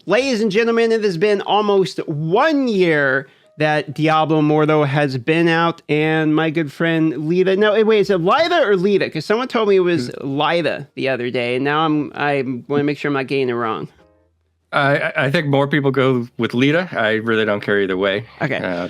ladies and gentlemen, it has been almost 1 year that Diablo Immortal has been out, and my good friend Lida. No, wait, is it Lida or Lida? Because someone told me it was Lida the other day, and now I want to make sure I'm not getting it wrong. I think more people go with Lida. I really don't care either way. Okay. All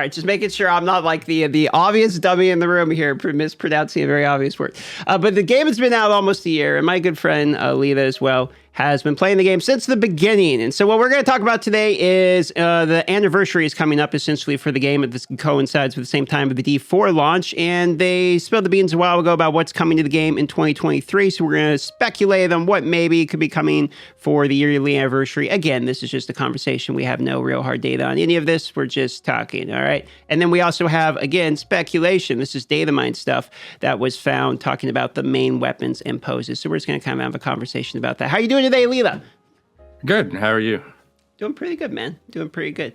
right, just making sure I'm not like the obvious dummy in the room here, mispronouncing a very obvious word. But the game has been out almost a year, and my good friend Lida as well has been playing the game since the beginning. And so what we're going to talk about today is the anniversary is coming up essentially for the game. This coincides with the same time of the D4 launch, and they spilled the beans a while ago about what's coming to the game in 2023. So we're going to speculate on what maybe could be coming for the yearly anniversary. Again, this is just a conversation. We have no real hard data on any of this. We're just talking, all right? And then we also have, again, speculation. This is data mine stuff that was found talking about the main weapons and poses. So we're just going to kind of have a conversation about that. How are you doing today, Lida? Good. How are you? Doing pretty good, man. Doing pretty good.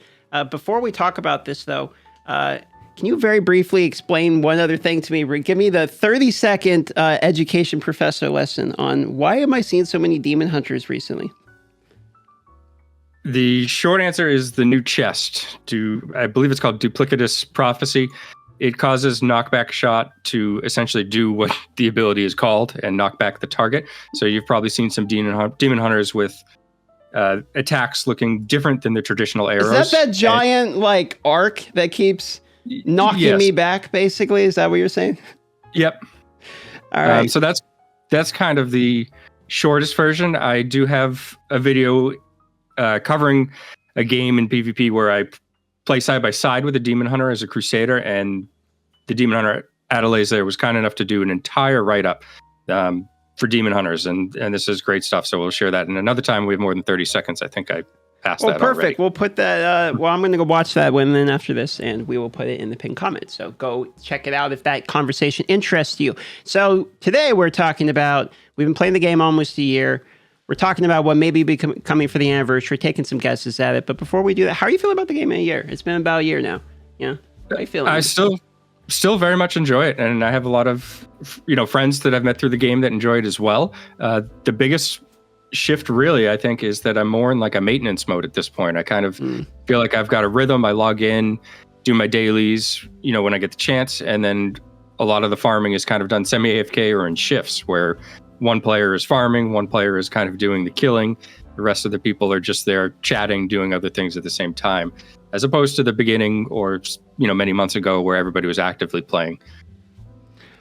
Before we talk about this, though, can you very briefly explain one other thing to me? Give me the 30-second education professor lesson on why am I seeing so many demon hunters recently? The short answer is the new chest. I believe it's called Duplicitous Prophecy. It causes knockback shot to essentially do what the ability is called and knock back the target. So you've probably seen some demon hunters with attacks looking different than the traditional arrows. Is that giant arc that keeps knocking me back, basically? Is that what you're saying? Yep. All right. So that's kind of the shortest version. I do have a video covering a game in PvP where I play side by side with a demon hunter as a crusader, and the demon hunter Adelaide there was kind enough to do an entire write-up for demon hunters, and this is great stuff. So we'll share that in another time. We have more than 30 seconds. I think I passed that perfect. already. We'll put that. I'm going to go watch that one then after this, and we will put it in the pinned comment. So go check it out if that conversation interests you. So today we're talking about, we've been playing the game almost a year. We're talking about what may be coming for the anniversary, taking some guesses at it. But before we do that, how are you feeling about the game in a year? It's been about a year now. Yeah, how are you feeling? I still very much enjoy it, and I have a lot of friends that I've met through the game that enjoy it as well. The biggest shift, really, I think, is that I'm more in like a maintenance mode at this point. I kind of feel like I've got a rhythm. I log in, do my dailies, when I get the chance, and then a lot of the farming is kind of done semi-AFK or in shifts where one player is farming, one player is kind of doing the killing. The rest of the people are just there chatting, doing other things at the same time, as opposed to the beginning or, many months ago where everybody was actively playing.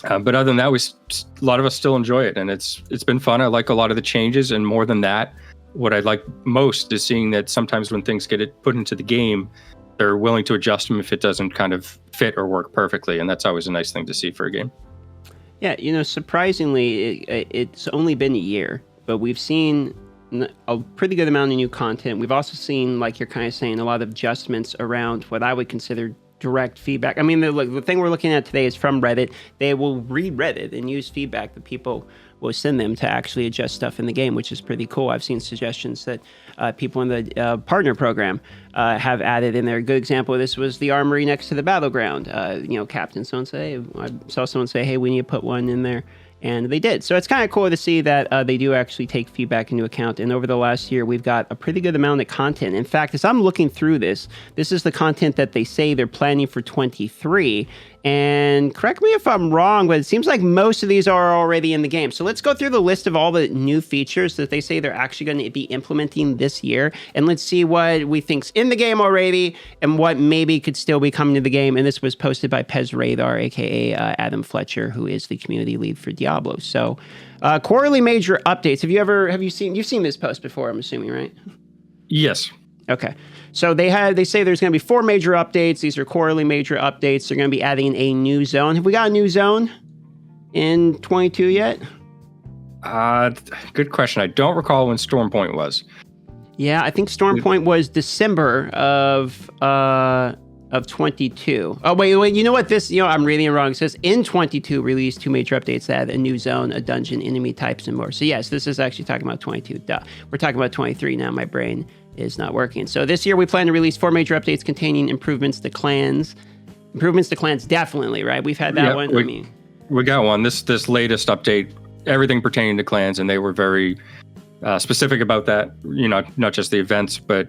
But other than that, a lot of us still enjoy it, and it's been fun. I like a lot of the changes, and more than that, what I like most is seeing that sometimes when things get put into the game, they're willing to adjust them if it doesn't kind of fit or work perfectly, and that's always a nice thing to see for a game. Yeah, surprisingly, it's only been a year, but we've seen a pretty good amount of new content. We've also seen, like you're kind of saying, a lot of adjustments around what I would consider direct feedback. I mean, the thing we're looking at today is from Reddit. They will read Reddit and use feedback that people will send them to actually adjust stuff in the game, which is pretty cool. I've seen suggestions that people in the partner program have added in there. A good example of this was the armory next to the battleground. Captain someone say, I saw someone say, hey, we need to put one in there. And they did. So it's kind of cool to see that they do actually take feedback into account. And over the last year, we've got a pretty good amount of content. In fact, as I'm looking through this is the content that they say they're planning for 23. And correct me if I'm wrong, but it seems like most of these are already in the game. So let's go through the list of all the new features that they say they're actually going to be implementing this year. And let's see what we think's in the game already and what maybe could still be coming to the game. And this was posted by Pez Radar, aka Adam Fletcher, who is the community lead for Diablo. So quarterly major updates. You've seen this post before, I'm assuming, right? Yes. Okay. So they say there's going to be 4 major updates. These are quarterly major updates. They're going to be adding a new zone. Have we got a new zone in 22 yet? Good question. I don't recall when Storm Point was. Yeah, I think Storm Point was December of 22. Oh, wait, you know what? I'm reading it wrong. It says in 22 released 2 major updates that add a new zone, a dungeon, enemy types, and more. So yes, this is actually talking about 22. Duh. We're talking about 23 now. My brain is not working. So this year we plan to release 4 major updates containing improvements to clans. Improvements to clans, definitely, right? We've had that one. We got one. This latest update, everything pertaining to clans, and they were very specific about that. Not just the events, but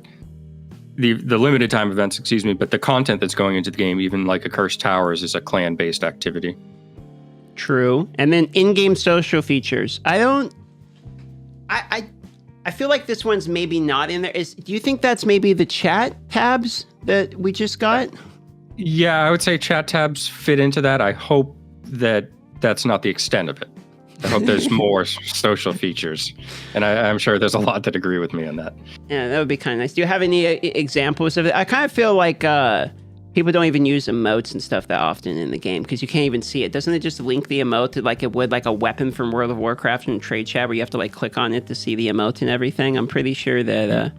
the limited time events, excuse me, but the content that's going into the game, even like Accursed Towers, is a clan-based activity. True. And then in-game social features. I feel like this one's maybe not in there. Do you think that's maybe the chat tabs that we just got? Yeah, I would say chat tabs fit into that. I hope that that's not the extent of it. I hope there's more social features. And I'm sure there's a lot that agree with me on that. Yeah, that would be kind of nice. Do you have any examples of it? I kind of feel like people don't even use emotes and stuff that often in the game because you can't even see it. Doesn't it just link the emote to like it would like a weapon from World of Warcraft and trade chat where you have to like click on it to see the emote and everything? I'm pretty sure that...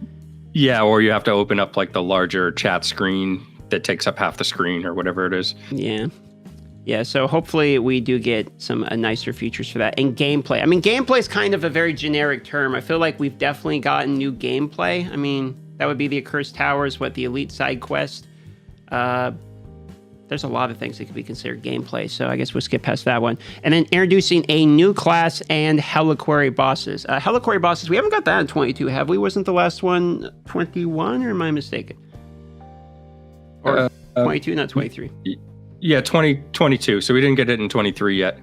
Yeah, or you have to open up like the larger chat screen that takes up half the screen or whatever it is. Yeah. Yeah, so hopefully we do get some nicer features for that. And gameplay. I mean, gameplay is kind of a very generic term. I feel like we've definitely gotten new gameplay. I mean, that would be the Accursed Towers, the Elite side quest. There's a lot of things that could be considered gameplay, so I guess we'll skip past that one. And then introducing a new class and Helliquary bosses. Helliquary bosses, we haven't got that in 22, have we? Wasn't the last one 21, or am I mistaken? Or 22, not 23. Yeah, 2022. So we didn't get it in 23 yet,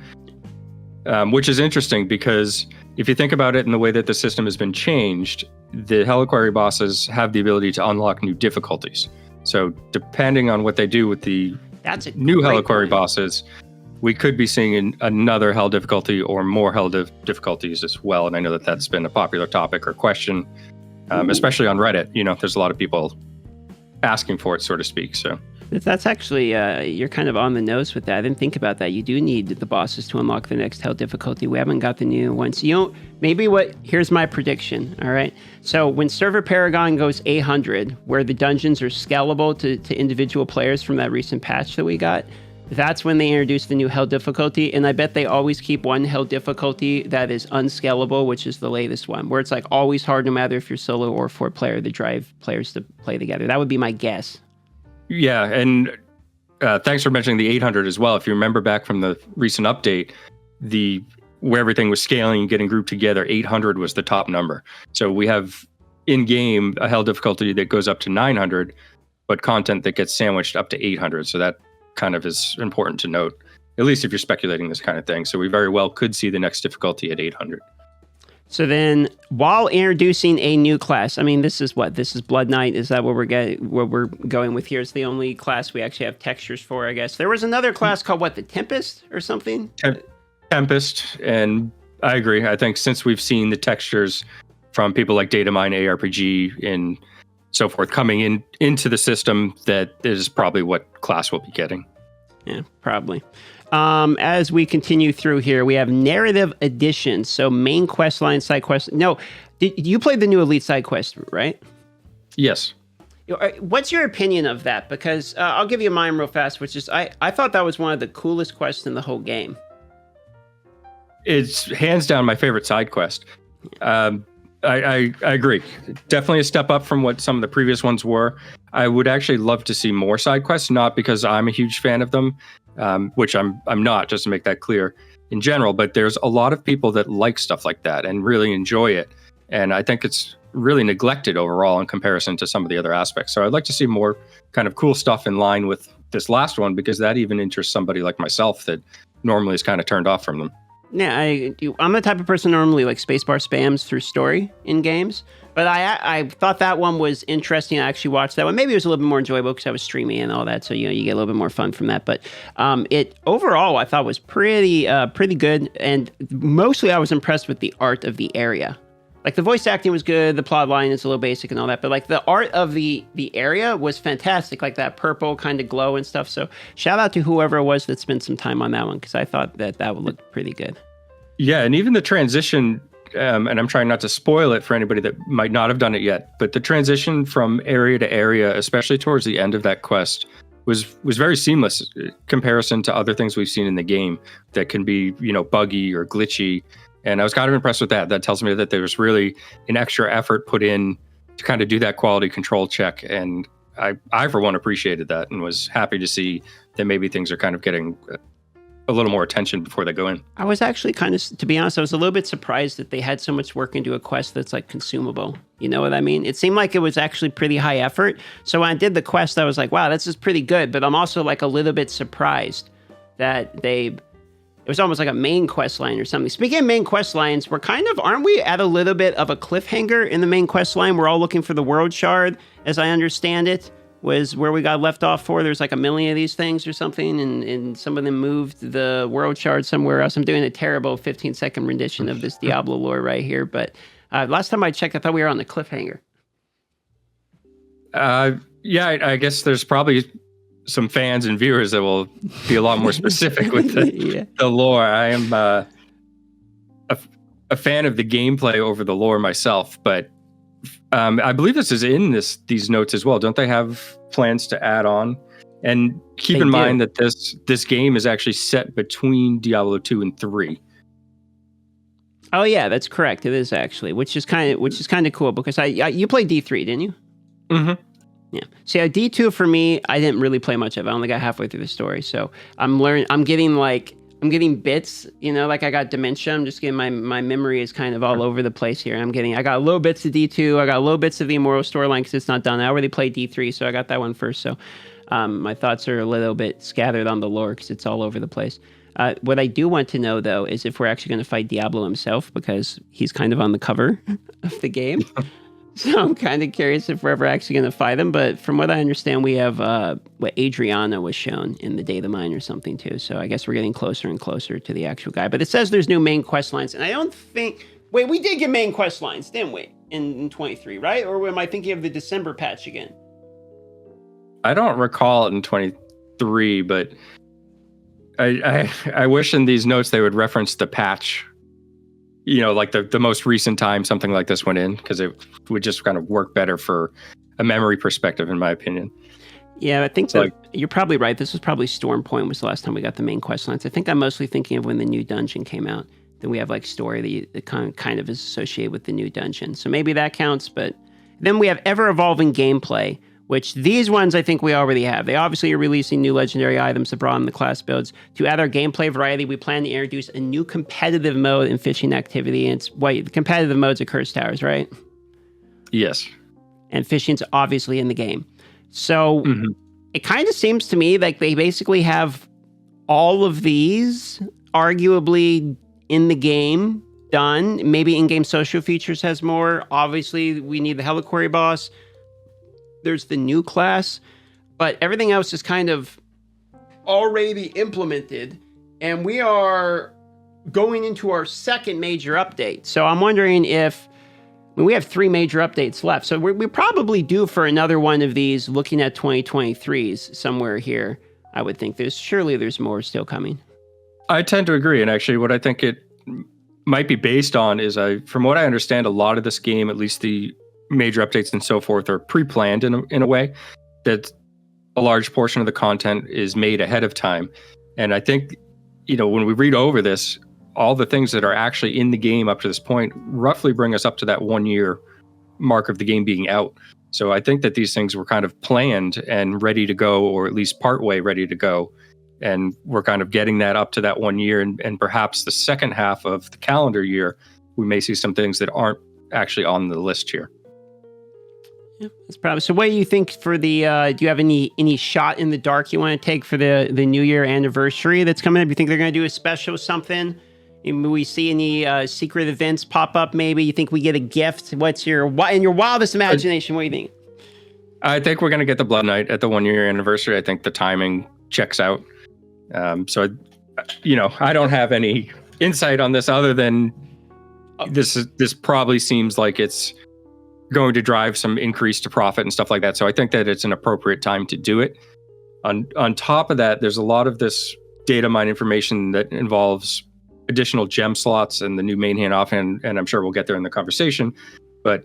which is interesting because if you think about it in the way that the system has been changed, the Helliquary bosses have the ability to unlock new difficulties. So depending on what they do with the new Helliquary bosses, we could be seeing another Hell difficulty or more Hell difficulties as well. And I know that that's been a popular topic or question, especially on Reddit. There's a lot of people asking for it, so to speak. So that's actually, you're kind of on the nose with that. I didn't think about that. You do need the bosses to unlock the next Hell difficulty. We haven't got the new ones. Here's my prediction, all right? So when Server Paragon goes 800, where the dungeons are scalable to individual players from that recent patch that we got, that's when they introduce the new Hell difficulty. And I bet they always keep one Hell difficulty that is unscalable, which is the latest one, where it's like always hard no matter if you're solo or 4-player to drive players to play together. That would be my guess. Yeah, and thanks for mentioning the 800 as well. If you remember back from the recent update, where everything was scaling and getting grouped together, 800 was the top number. So we have in-game a Hell difficulty that goes up to 900, but content that gets sandwiched up to 800. So that kind of is important to note, at least if you're speculating this kind of thing. So we very well could see the next difficulty at 800. So then, while introducing a new class, I mean, this is Blood Knight. Is that what we're going with here? Is the only class we actually have textures for, I guess. There was another class called the Tempest or something? Tempest, and I agree. I think since we've seen the textures from people like Datamine, ARPG, and so forth coming into the system, that is probably what class we'll be getting. Yeah, probably. As we continue through here, we have narrative additions. So main quest line, side quest. No, you played the new Elite side quest, right? Yes. What's your opinion of that? Because I'll give you mine real fast, which is I thought that was one of the coolest quests in the whole game. It's hands down my favorite side quest. I agree. Definitely a step up from what some of the previous ones were. I would actually love to see more side quests, not because I'm a huge fan of them, which I'm not, just to make that clear in general, but there's a lot of people that like stuff like that and really enjoy it. And I think it's really neglected overall in comparison to some of the other aspects. So I'd like to see more kind of cool stuff in line with this last one, because that even interests somebody like myself that normally is kind of turned off from them. Yeah, I'm the type of person normally like spacebar spams through story in games, but I thought that one was interesting. I actually watched that one. Maybe it was a little bit more enjoyable because I was streaming and all that, so you get a little bit more fun from that. But it overall I thought was pretty good, and mostly I was impressed with the art of the area. Like the voice acting was good, the plot line is a little basic and all that, but like the art of the area was fantastic, like that purple kind of glow and stuff. So shout out to whoever it was that spent some time on that one, because I thought that would look pretty good. Yeah, and even the transition, and I'm trying not to spoil it for anybody that might not have done it yet, but the transition from area to area, especially towards the end of that quest, was very seamless in comparison to other things we've seen in the game that can be, buggy or glitchy. And I was kind of impressed with that. That tells me that there was really an extra effort put in to kind of do that quality control check. And I for one, appreciated that and was happy to see that maybe things are kind of getting a a little more attention before they go in. I was actually kind of, to be honest, I was a little bit surprised that they had so much work into a quest that's like consumable. You know what I mean? It seemed like it was actually pretty high effort. So when I did the quest, I was like, wow, this is pretty good. But I'm also like a little bit surprised that it was almost like a main quest line or something. Speaking of main quest lines, aren't we at a little bit of a cliffhanger in the main quest line? We're all looking for the world shard, as I understand it, was where we got left off for. There's like a million of these things or something, and some of them moved the world shard somewhere else. I'm doing a terrible 15-second rendition of this Diablo lore right here, but last time I checked, I thought we were on the cliffhanger. Yeah, I guess there's probably some fans and viewers that will be a lot more specific with the lore. I am a fan of the gameplay over the lore myself, but I believe this is in these notes as well. Don't they have plans to add on? And keep in mind that this game is actually set between Diablo 2 and 3. Oh yeah, that's correct. It is actually, which is kind of cool because you played D3, didn't you? Mm-hmm. Yeah. See, D2 for me, I didn't really play much of it. I only got halfway through the story, so I'm getting bits, like I got dementia. I'm just getting my memory is kind of all over the place here. I got little bits of D2. I got little bits of the Immortal storyline because it's not done. I already played D3, so I got that one first. So my thoughts are a little bit scattered on the lore because it's all over the place. What I do want to know, though, is if we're actually going to fight Diablo himself because he's kind of on the cover of the game. So I'm kind of curious if we're ever actually going to fight him. But from what I understand, we have what Adriana was shown in the Data Mine or something too. So I guess we're getting closer and closer to the actual guy. But it says there's new main quest lines. And I don't think... Wait, we did get main quest lines, didn't we? In 23, right? Or am I thinking of the December patch again? I don't recall it in 23, but I wish in these notes they would reference the patch. Like the most recent time something like this went in, because it would just kind of work better for a memory perspective, in my opinion. Yeah, I think you're probably right. This was probably Storm Point was the last time we got the main quest lines. I think I'm mostly thinking of when the new dungeon came out. Then we have like story that kind of is associated with the new dungeon. So maybe that counts. But then we have ever-evolving gameplay, which these ones I think we already have. They obviously are releasing new legendary items to broaden the class builds. To add our gameplay variety, we plan to introduce a new competitive mode in fishing activity. And the competitive mode's at Curse Towers, right? Yes. And fishing's obviously in the game. So It kind of seems to me like they basically have all of these arguably in the game done. Maybe in-game social features has more. Obviously, we need the Heliquary boss. There's the new class, but everything else is kind of already implemented, and we are going into our second major update. So I'm wondering we have 3 major updates left, so we're probably due for another one of these, looking at 2023s somewhere here. I would think there's more still coming. I tend to agree, and actually what I think it might be based on is, from what I understand, a lot of this game, at least the major updates and so forth, are pre-planned in a way that a large portion of the content is made ahead of time. And I think, when we read over this, all the things that are actually in the game up to this point roughly bring us up to that 1 year mark of the game being out. So I think that these things were kind of planned and ready to go, or at least partway ready to go. And we're kind of getting that up to that 1 year, and perhaps the second half of the calendar year, we may see some things that aren't actually on the list here. Yeah, that's probably. So what do you think for the, do you have any shot in the dark you want to take for the New Year anniversary that's coming up? You think they're going to do a special something? Will we see any secret events pop up maybe? You think we get a gift? What's in your wildest imagination, what do you think? I think we're going to get the Blood Knight at the 1 year anniversary. I think the timing checks out. So, I don't have any insight on this other than this probably seems like it's going to drive some increase to profit and stuff like that. So I think that it's an appropriate time to do it. On top of that, there's a lot of this data mine information that involves additional gem slots and the new main hand offhand, and I'm sure we'll get there in the conversation. But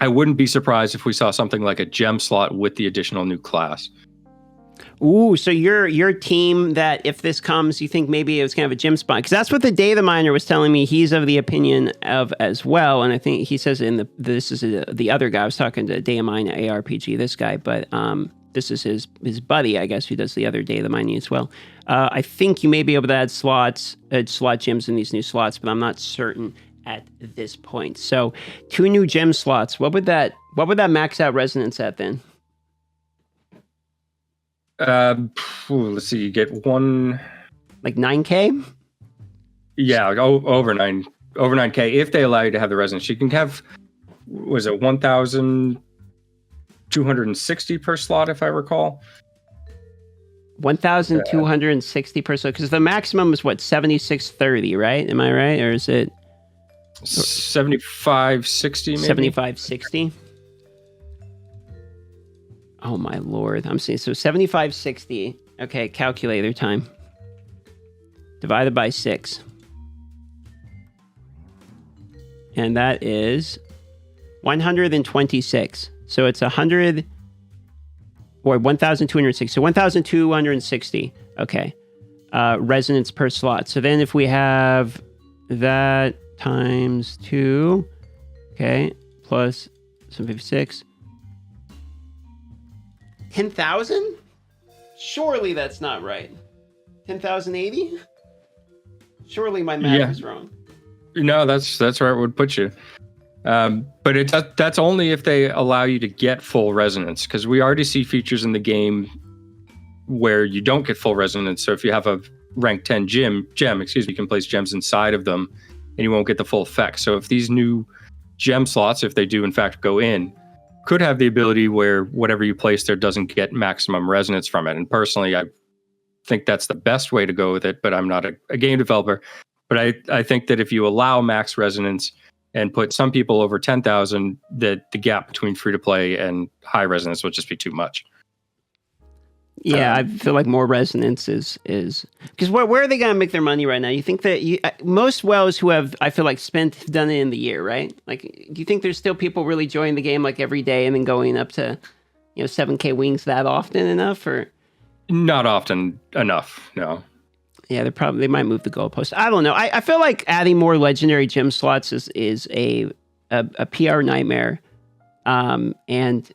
I wouldn't be surprised if we saw something like a gem slot with the additional new class. Ooh, so your team that if this comes, you think maybe it was kind of a gem spot? Because that's what the data miner was telling me he's of the opinion of as well. And I think he says this is the other guy. I was talking to Data Mine at ARPG, this guy. But this is his buddy, I guess, who does the other data mining as well. I think you may be able to add slot gems in these new slots, but I'm not certain at this point. So 2 new gem slots. What would that max out resonance at then? Let's see. You get one, like 9K. Yeah, over 9K if they allow you to have the resonance. You can have, was it 1,260 per slot, if I recall? 1,260 per slot, because the maximum is what, 7630, right? Am I right, or is it 7560? Maybe 7560. Oh my lord, I'm seeing so 7560. Okay, calculator time. Divided by 6. And that is 126. So it's 100 or 1,260. So 1,260. Okay. Resonance per slot. So then if we have that times 2, okay, plus 756. 10,000? Surely that's not right. 10,080? Surely my math is wrong. No, that's where it would put you. But that's only if they allow you to get full resonance, because we already see features in the game where you don't get full resonance. So if you have a rank 10 gem, you can place gems inside of them and you won't get the full effect. So if these new gem slots, if they do in fact go in, could have the ability where whatever you place there doesn't get maximum resonance from it. And personally, I think that's the best way to go with it, but I'm not a game developer. But I think that if you allow max resonance and put some people over 10,000, that the gap between free to play and high resonance will just be too much. Yeah, I feel like more resonance is because where are they going to make their money right now? You think that most WoWs who have, I feel like, done it in the year, right? Like, do you think there's still people really joining the game like every day and then going up to, 7K wings that often enough, or not often enough? No. Yeah, they might move the goalpost. I don't know. I feel like adding more legendary gem slots is a PR nightmare, and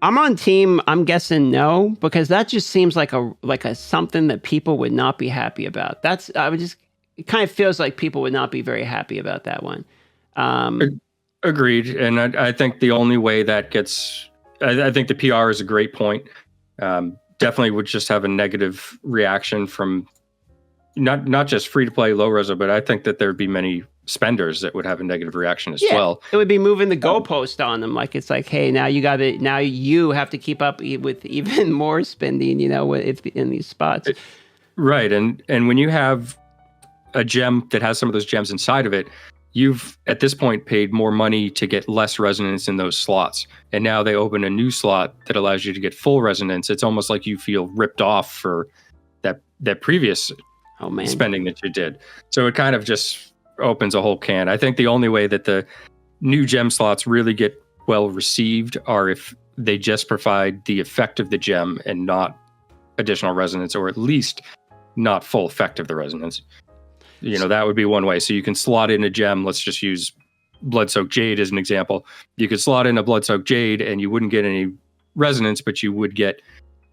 I'm on team. I'm guessing no, because that just seems like a something that people would not be happy about. It kind of feels like people would not be very happy about that one. Agreed, and I think the only way that gets, I think the PR is a great point. Definitely would just have a negative reaction from not just free to play low reso, but I think that there'd be many spenders that would have a negative reaction as well. It would be moving the goalpost on them. Like, it's like, hey, now you have to keep up with even more spending, if in these spots. Right. And when you have a gem that has some of those gems inside of it, you've at this point paid more money to get less resonance in those slots. And now they open a new slot that allows you to get full resonance. It's almost like you feel ripped off for that previous spending that you did. So it kind of just opens a whole can. I think the only way that the new gem slots really get well received are if they just provide the effect of the gem and not additional resonance, or at least not full effect of the resonance. That would be one way. So you can slot in a gem. Let's just use Blood-Soaked Jade as an example. You could slot in a Blood-Soaked Jade and you wouldn't get any resonance, but you would get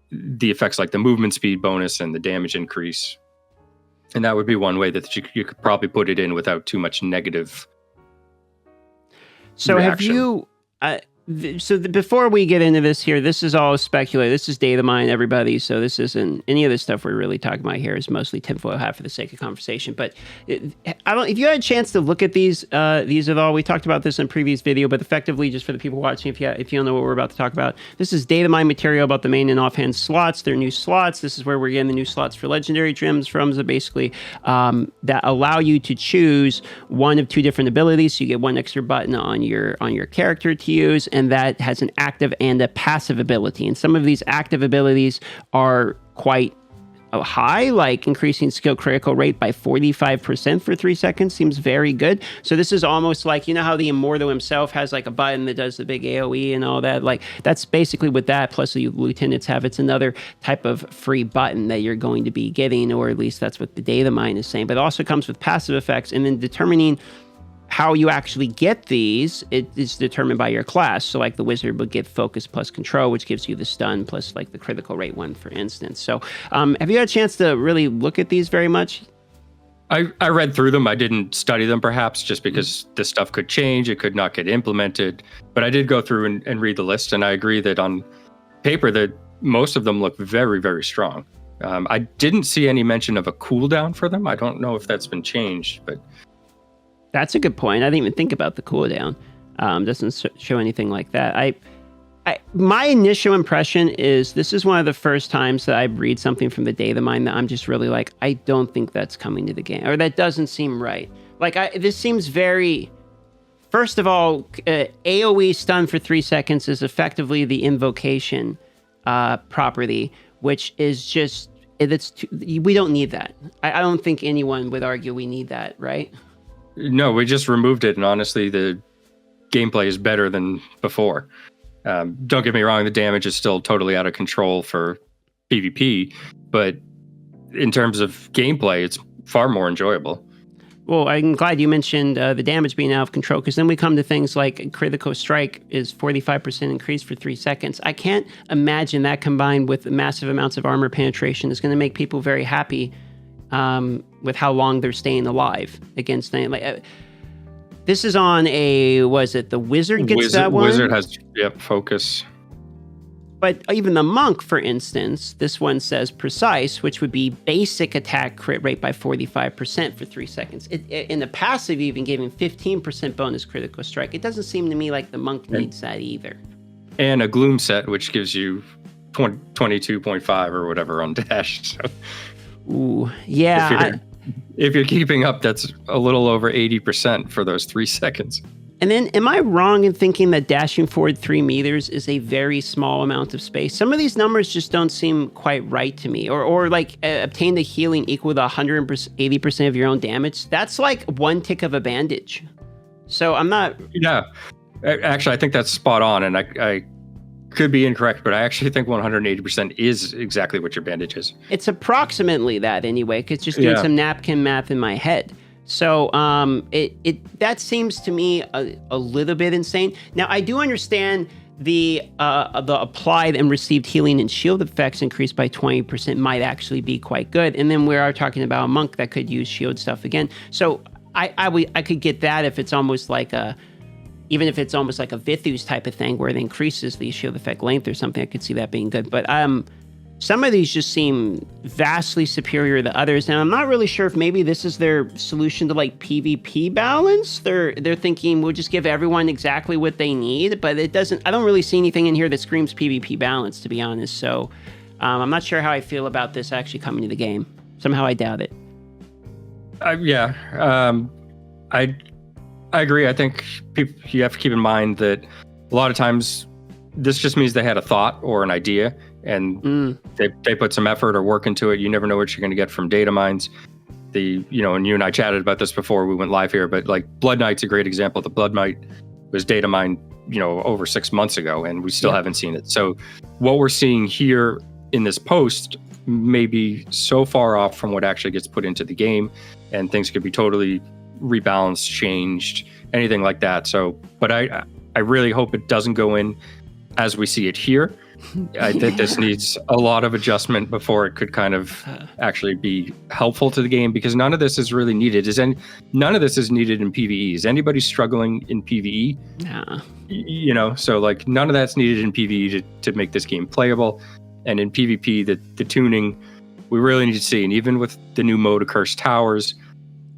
the effects like the movement speed bonus and the damage increase. And that would be one way that you could probably put it in without too much negative reaction. Have you... before we get into this here, this is all speculative. This is data mine, everybody. So this isn't any of the stuff we're really talking about here. Is mostly tinfoil hat for the sake of conversation. But if you had a chance to look at these at all, we talked about this in a previous video. But effectively, just for the people watching, if you don't know what we're about to talk about, this is data mine material about the main and offhand slots. They're new slots. This is where we're getting the new slots for legendary gems from. So basically, that allow you to choose one of 2 different abilities. So you get 1 extra button on your character to use. And that has an active and a passive ability. And some of these active abilities are quite high, like increasing skill critical rate by 45% for 3 seconds seems very good. So this is almost like, how the Immortal himself has like a button that does the big AoE and all that. Like, that's basically what that plus the lieutenants have. It's another type of free button that you're going to be getting, or at least that's what the data mine is saying. But it also comes with passive effects, and then determining how you actually get these, it is determined by your class. So like the wizard would get focus plus control, which gives you the stun plus like the critical rate one, for instance. So have you had a chance to really look at these very much? I read through them. I didn't study them, perhaps, just because this stuff could change. It could not get implemented. But I did go through and read the list, and I agree that on paper that most of them look very, very strong. I didn't see any mention of a cooldown for them. I don't know if that's been changed, but that's a good point. I didn't even think about the cooldown. Doesn't show anything like that. My initial impression is this is one of the first times that I read something from the data mine that I'm just really like, I don't think that's coming to the game, or that doesn't seem right. Like, this seems very... First of all, AoE stun for 3 seconds is effectively the invocation property, which is just... we don't need that. I don't think anyone would argue we need that, right? No, we just removed it, and honestly, the gameplay is better than before. Don't get me wrong, the damage is still totally out of control for PvP, but in terms of gameplay, it's far more enjoyable. Well, I'm glad you mentioned the damage being out of control, because then we come to things like critical strike is 45% increase for 3 seconds. I can't imagine that combined with massive amounts of armor penetration is going to make people very happy with how long they're staying alive against things. This is on the wizard gets that one? Wizard has, focus. But even the monk, for instance, this one says precise, which would be basic attack crit rate by 45% for 3 seconds. In the passive, even giving 15% bonus critical strike. It doesn't seem to me like the monk needs that either. And a gloom set, which gives you 22.5 or whatever on dash. So. Ooh, yeah. If you're keeping up, that's a little over 80% for those 3 seconds. And then, am I wrong in thinking that dashing forward 3 meters is a very small amount of space? Some of these numbers just don't seem quite right to me. Or obtain the healing equal to 180% of your own damage. That's like 1 tick of a bandage. So I'm not... Yeah. Actually, I think that's spot on. And I could be incorrect, but I actually think 180% is exactly what your bandage is. It's approximately that anyway, because just doing some napkin math in my head. So that seems to me a little bit insane. Now, I do understand the applied and received healing and shield effects increased by 20% might actually be quite good. And then we are talking about a monk that could use shield stuff again. So I could get that if it's almost like even if it's almost like a Vithus type of thing where it increases the shield effect length or something, I could see that being good. But some of these just seem vastly superior to others. Now, I'm not really sure if maybe this is their solution to like PvP balance. They're thinking we'll just give everyone exactly what they need, but it doesn't. I don't really see anything in here that screams PvP balance, to be honest. So I'm not sure how I feel about this actually coming to the game. Somehow I doubt it. I agree. I think you have to keep in mind that a lot of times this just means they had a thought or an idea, and they put some effort or work into it. You never know what you're going to get from data mines. And you and I chatted about this before we went live here, but like Blood Knight's a great example. The Blood Knight was data mined, over 6 months ago, and we still haven't seen it. So what we're seeing here in this post may be so far off from what actually gets put into the game, and things could be totally rebalanced, changed, anything like that. So, but I really hope it doesn't go in as we see it here. I think this needs a lot of adjustment before it could kind of actually be helpful to the game, because none of this is really needed. None of this is needed in PvE. Is anybody struggling in PvE? Nah. So like none of that's needed in PvE to make this game playable. And in PvP, the tuning, we really need to see. And even with the new mode of Cursed Towers,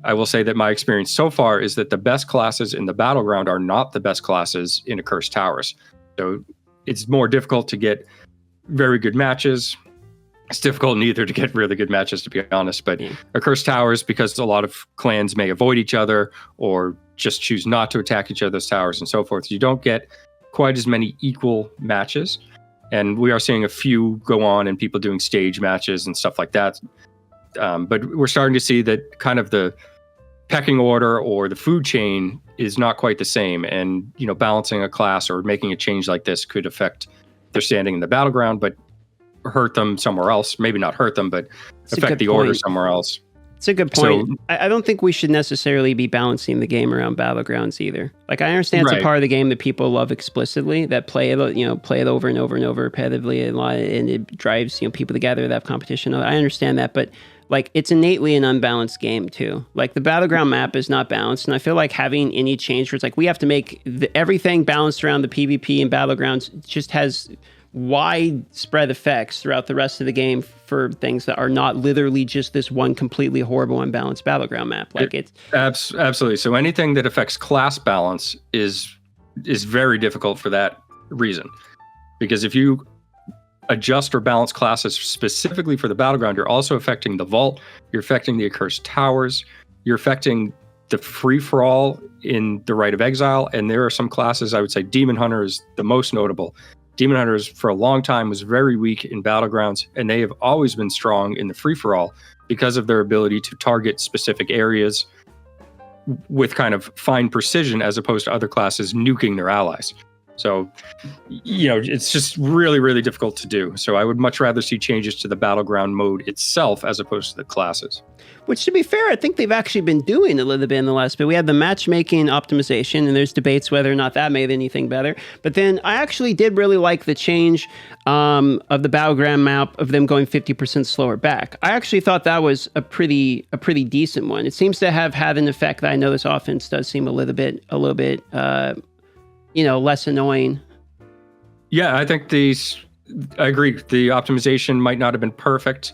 I will say that my experience so far is that the best classes in the Battleground are not the best classes in a Cursed Towers. So it's more difficult to get very good matches. It's difficult neither to get really good matches, to be honest. But a Cursed Towers, because a lot of clans may avoid each other or just choose not to attack each other's towers and so forth, you don't get quite as many equal matches. And we are seeing a few go on and people doing stage matches and stuff like that. But we're starting to see that kind of the pecking order or the food chain is not quite the same. And, balancing a class or making a change like this could affect their standing in the Battleground, but hurt them somewhere else. Maybe not hurt them, but affect the order somewhere else. It's a good point. I don't think we should necessarily be balancing the game around battlegrounds either. Like, I understand it's a part of the game that people love explicitly, that play it over and over and over repetitively a lot, and it drives people together that have competition. I understand that, but like, it's innately an unbalanced game too. Like, the battleground map is not balanced, and I feel like having any change where it's like we have to make everything balanced around the PvP and battlegrounds just has widespread effects throughout the rest of the game for things that are not literally just this one completely horrible unbalanced battleground map. Like, it's absolutely. So anything that affects class balance is very difficult for that reason, because if you adjust or balance classes specifically for the battleground, you're also affecting the vault, you're affecting the accursed towers, you're affecting the free-for-all in the Rite of Exile, and there are some classes, I would say Demon Hunter is the most notable. Demon Hunters for a long time was very weak in battlegrounds, and they have always been strong in the free-for-all because of their ability to target specific areas with kind of fine precision, as opposed to other classes nuking their allies. So, it's just really, really difficult to do. So I would much rather see changes to the battleground mode itself as opposed to the classes. Which, to be fair, I think they've actually been doing a little bit in the last bit. We had the matchmaking optimization, and there's debates whether or not that made anything better. But then I actually did really like the change of the battleground map of them going 50% slower back. I actually thought that was a pretty decent one. It seems to have had an effect that I know this offense does seem a little bit less annoying. Yeah, I think I agree. The optimization might not have been perfect.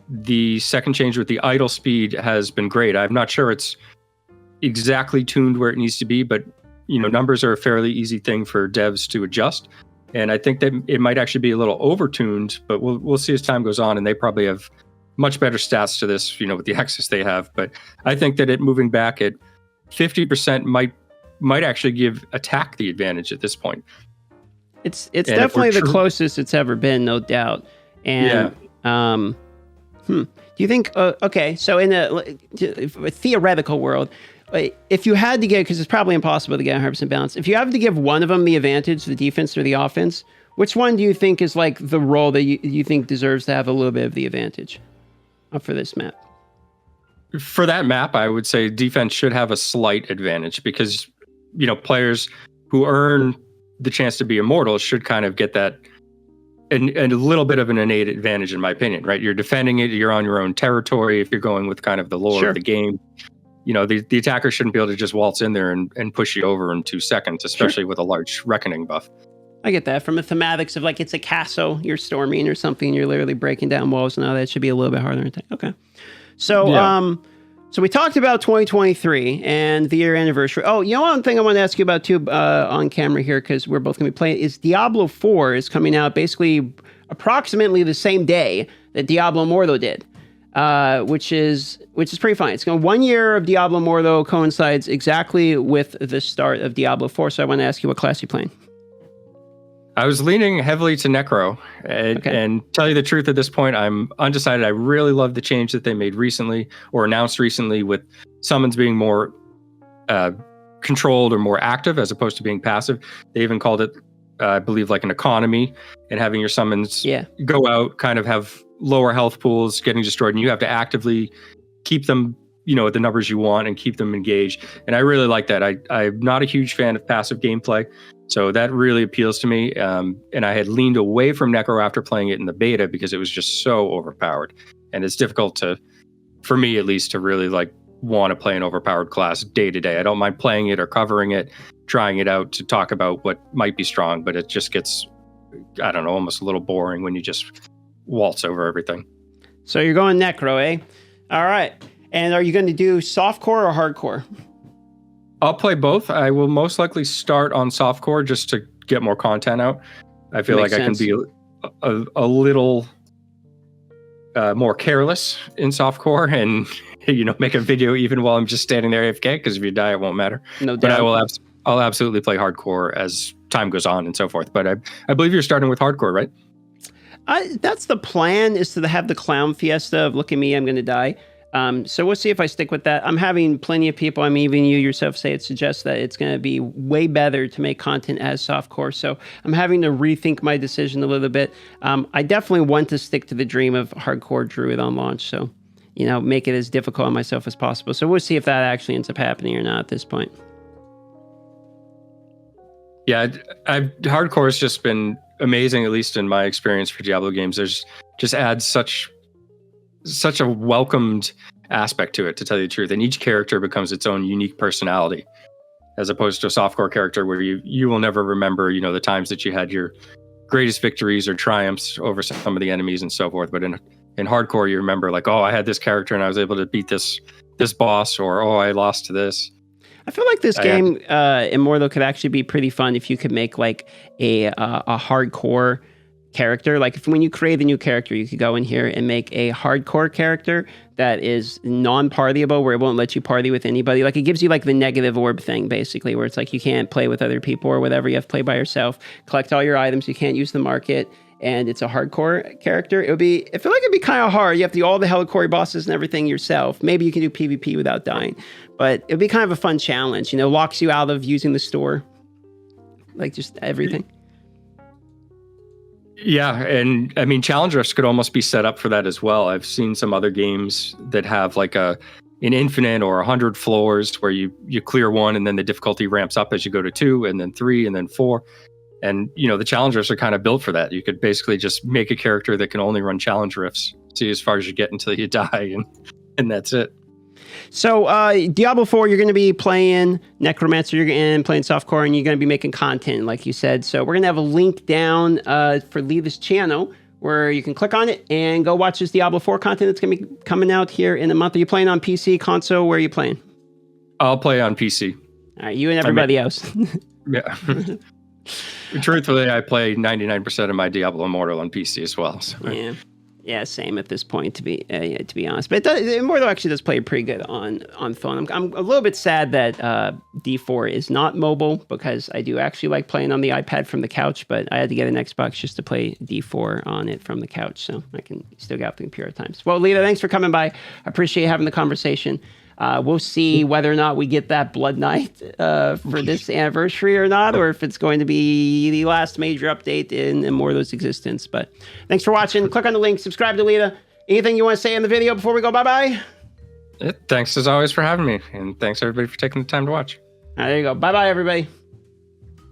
The second change with the idle speed has been great. I'm not sure it's exactly tuned where it needs to be, but numbers are a fairly easy thing for devs to adjust. And I think that it might actually be a little over-tuned, but we'll see as time goes on, and they probably have much better stats to this, with the access they have. But I think that it moving back at 50% might actually give attack the advantage at this point. It's definitely the closest it's ever been, no doubt. And do you think? Okay, so in a theoretical world, if you had to give, because it's probably impossible to get 100% balance, if you have to give one of them the advantage, the defense or the offense, which one do you think is like the role that you think deserves to have a little bit of the advantage for this map? For that map, I would say defense should have a slight advantage because players who earn the chance to be immortal should kind of get that and a little bit of an innate advantage, in my opinion, right? You're defending it, you're on your own territory. If you're going with kind of the lore of the game, the attacker shouldn't be able to just waltz in there and push you over in 2 seconds, especially with a large reckoning buff. I get that from the thematics of like it's a castle you're storming or something, you're literally breaking down walls. Now that should be a little bit harder to take. Okay. So so we talked about 2023 and the year anniversary. Oh, one thing I want to ask you about too on camera here, because we're both going to be playing, is Diablo 4 is coming out basically approximately the same day that Diablo Immortal did, which is pretty fine. It's going 1 year of Diablo Immortal coincides exactly with the start of Diablo 4. So I want to ask you what class you're playing. I was leaning heavily to Necro, and tell you the truth, at this point, I'm undecided. I really love the change that they made recently or announced recently with summons being more controlled or more active as opposed to being passive. They even called it, I believe, like an economy, and having your summons go out, kind of have lower health pools getting destroyed, and you have to actively keep them, at the numbers you want and keep them engaged. And I really like that. I'm not a huge fan of passive gameplay. So that really appeals to me. And I had leaned away from Necro after playing it in the beta because it was just so overpowered. And it's difficult for me at least, to really want to play an overpowered class day to day. I don't mind playing it or covering it, trying it out to talk about what might be strong, but it just gets, I don't know, almost a little boring when you just waltz over everything. So you're going Necro, eh? All right. And are you going to do softcore or hardcore? I'll play both. I will most likely start on softcore just to get more content out. I feel like I can be a little more careless in softcore and make a video even while I'm just standing there AFK, because if you die, it won't matter. No doubt. But I'll absolutely play hardcore as time goes on and so forth. But I believe you're starting with hardcore, right? That's the plan, is to have the clown fiesta of look at me, I'm going to die. So we'll see if I stick with that. I'm having plenty of people, even you yourself, say it suggests that it's going to be way better to make content as softcore. So I'm having to rethink my decision a little bit. I definitely want to stick to the dream of hardcore druid on launch. So make it as difficult on myself as possible. So we'll see if that actually ends up happening or not at this point. Yeah, hardcore has just been amazing, at least in my experience for Diablo games. There's just adds such a welcomed aspect to it, to tell you the truth. And each character becomes its own unique personality, as opposed to a softcore character where you will never remember, the times that you had your greatest victories or triumphs over some of the enemies and so forth. But in hardcore, you remember like, oh, I had this character and I was able to beat this boss, or oh, I lost to this. I feel like this game, Immortal, could actually be pretty fun if you could make like a hardcore character. Like when you create a new character, you could go in here and make a hardcore character that is non-partyable, where it won't let you party with anybody. Like it gives you like the negative orb thing, basically, where it's like you can't play with other people or whatever. You have to play by yourself, collect all your items. You can't use the market. And it's a I feel like it'd be kind of hard. You have to do all the Helicore bosses and everything yourself. Maybe you can do PvP without dying, but it'd be kind of a fun challenge. Locks you out of using the store, like just everything. Yeah, and I mean, challenge rifts could almost be set up for that as well. I've seen some other games that have like an infinite or 100 floors where you clear one and then the difficulty ramps up as you go to 2 and then 3 and then 4. And, the challenge rifts are kind of built for that. You could basically just make a character that can only run challenge rifts, see as far as you get until you die, and that's it. So Diablo 4, you're going to be playing Necromancer, you're going to playing softcore, and you're going to be making content, like you said. So we're going to have a link down for Lida's channel where you can click on it and go watch this Diablo 4 content that's going to be coming out here in a month. Are you playing on PC, console? Where are you playing? I'll play on PC. All right, you and everybody else. Yeah. Truthfully, I play 99% of my Diablo Immortal on PC as well. So. Yeah, same at this point, to be honest. But Immortal actually does play pretty good on phone. I'm a little bit sad that D4 is not mobile, because I do actually like playing on the iPad from the couch, but I had to get an Xbox just to play D4 on it from the couch, so I can still get out the computer at times. Well, Lida, thanks for coming by. I appreciate having the conversation. We'll see whether or not we get that Blood Knight for this anniversary or not, or if it's going to be the last major update in Immortal's existence. But thanks for watching. Click on the link. Subscribe to Lida. Anything you want to say in the video before we go bye-bye? Thanks as always for having me. And thanks everybody for taking the time to watch. There you go. Bye-bye, everybody.